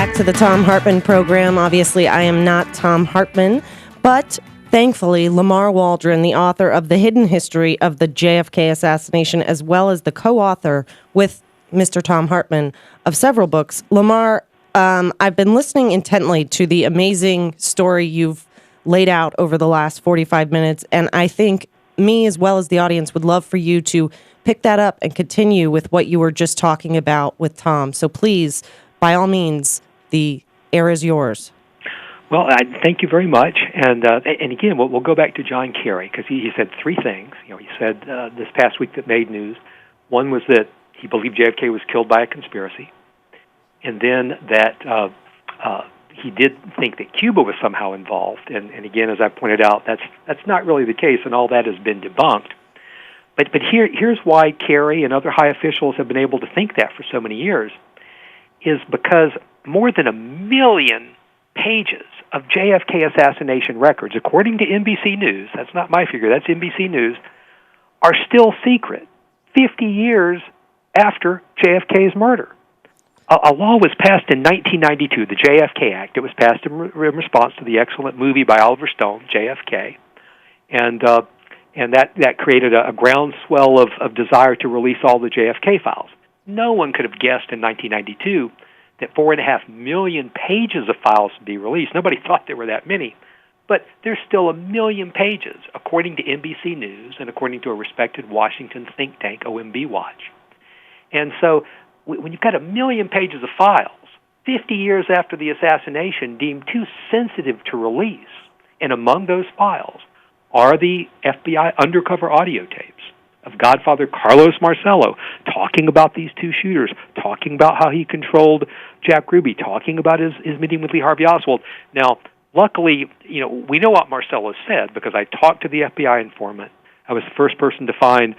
back to the Thom Hartmann Program. Obviously, I am not Thom Hartmann, but thankfully, Lamar Waldron, the author of The Hidden History of the JFK Assassination, as well as the co-author with Mr. Thom Hartmann of several books. Lamar, I've been listening intently to the amazing story you've laid out over the last 45 minutes, and I think me as well as the audience would love for you to pick that up and continue with what you were just talking about with Thom. So please, by all means, the air is yours. Well, thank you very much. And again, we'll go back to John Kerry, because he said three things. He said this past week that made news. One was that he believed JFK was killed by a conspiracy, and then that he did think that Cuba was somehow involved. And again, as I pointed out, that's not really the case, and all that has been debunked. But here's why Kerry and other high officials have been able to think that for so many years, is because more than 1 million pages of JFK assassination records, according to NBC News, that's not my figure, that's NBC News, are still secret 50 years after JFK's murder. A law was passed in 1992, the JFK Act. It was passed in response to the excellent movie by Oliver Stone, JFK, and that created a groundswell of desire to release all the JFK files. No one could have guessed in 1992 that 4.5 million pages of files would be released. Nobody thought there were that many. But there's still 1 million pages, according to NBC News and according to a respected Washington think tank, OMB Watch. And so when you've got 1 million pages of files, 50 years after the assassination, deemed too sensitive to release, and among those files are the FBI undercover audio tapes of Godfather Carlos Marcello talking about these two shooters, talking about how he controlled Jack Ruby, talking about his meeting with Lee Harvey Oswald. Now, luckily, we know what Marcello said because I talked to the FBI informant. I was the first person to find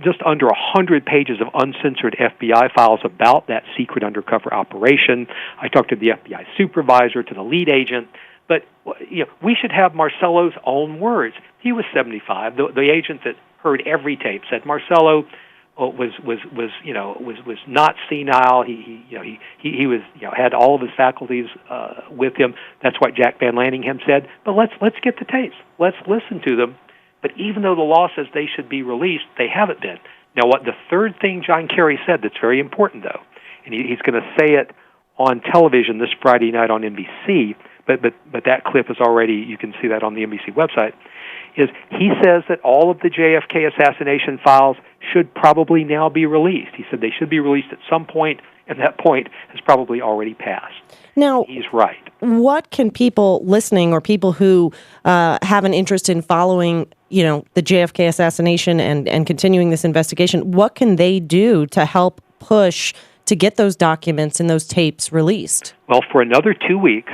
just under 100 pages of uncensored FBI files about that secret undercover operation. I talked to the FBI supervisor, to the lead agent. But we should have Marcello's own words. He was 75. The agent that heard every tape said Marcello was not senile. He was had all of his faculties with him. That's what Jack Van Lanningham said. But let's get the tapes. Let's listen to them. But even though the law says they should be released, they haven't been. Now, what the third thing John Kerry said that's very important, though, and he's going to say it on television this Friday night on NBC. But that clip is already, you can see that on the NBC website, is he says that all of the JFK assassination files should probably now be released. He said they should be released at some point, and that point has probably already passed. Now, he's right. What can people listening or people who have an interest in following, the JFK assassination and continuing this investigation, what can they do to help push to get those documents and those tapes released? Well, for another 2 weeks,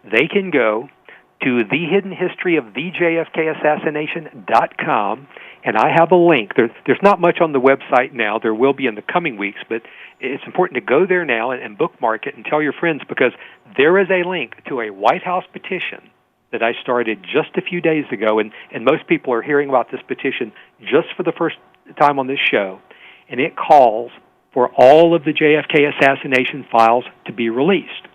they can go to thehiddenhistoryofthejfkassassination.com, and I have a link. There's not much on the website now. There will be in the coming weeks, but it's important to go there now and bookmark it and tell your friends, because there is a link to a White House petition that I started just a few days ago, and most people are hearing about this petition just for the first time on this show, and it calls for all of the JFK assassination files to be released.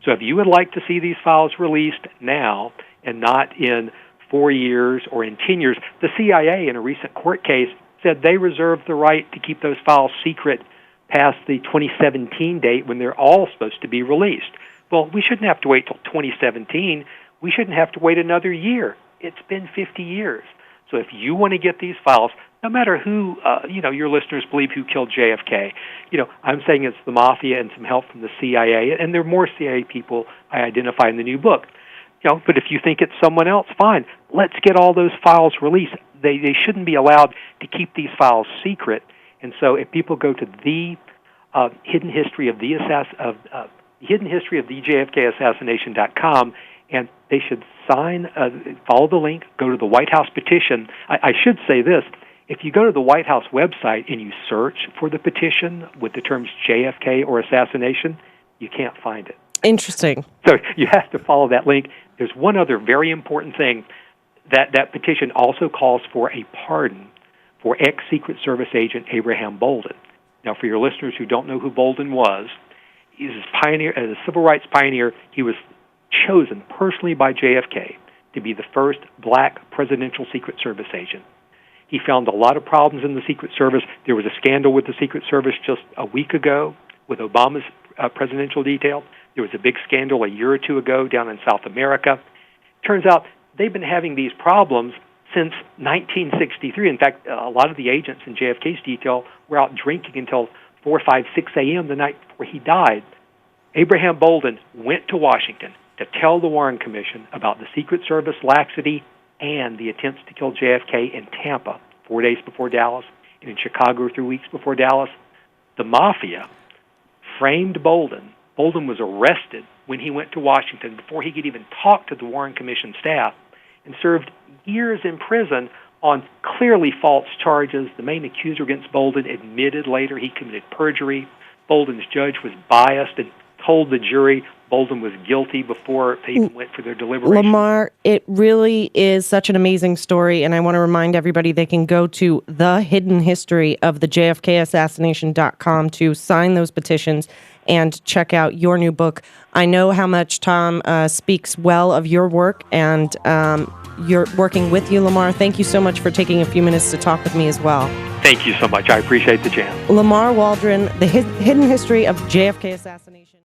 So if you would like to see these files released now and not in 4 years or in 10 years, the CIA in a recent court case said they reserve the right to keep those files secret past the 2017 date when they're all supposed to be released. Well, we shouldn't have to wait till 2017. We shouldn't have to wait another year. It's been 50 years. So if you want to get these files, no matter who, your listeners believe who killed JFK, I'm saying it's the mafia and some help from the CIA, and there are more CIA people I identify in the new book. But if you think it's someone else, fine. Let's get all those files released. They shouldn't be allowed to keep these files secret. And so if people go to the hidden history of the JFK and they should follow the link, go to the White House petition. I should say this. If you go to the White House website and you search for the petition with the terms JFK or assassination, you can't find it. Interesting. So you have to follow that link. There's one other very important thing. That petition also calls for a pardon for ex-Secret Service agent Abraham Bolden. Now, for your listeners who don't know who Bolden was, He's a pioneer, as a civil rights pioneer. He was chosen personally by JFK to be the first black presidential Secret Service agent. He found a lot of problems in the Secret Service. There was a scandal with the Secret Service just a week ago with Obama's presidential detail. There was a big scandal a year or two ago down in South America. Turns out they've been having these problems since 1963. In fact, a lot of the agents in JFK's detail were out drinking until 4, 5, 6 a.m. the night before he died. Abraham Bolden went to Washington to tell the Warren Commission about the Secret Service laxity and the attempts to kill JFK in Tampa 4 days before Dallas and in Chicago 3 weeks before Dallas. The Mafia framed Bolden. Bolden was arrested when he went to Washington before he could even talk to the Warren Commission staff and served years in prison on clearly false charges. The main accuser against Bolden admitted later he committed perjury. Bolden's judge was biased and told the jury Bolden was guilty before they even went for their deliberation. Lamar, it really is such an amazing story, and I want to remind everybody they can go to the hidden history of the JFK Assassination.com to sign those petitions and check out your new book. I know how much Thom speaks well of your work, and you're working with you, Lamar. Thank you so much for taking a few minutes to talk with me as well. Thank you so much. I appreciate the chance. Lamar Waldron, The Hidden History of JFK Assassination.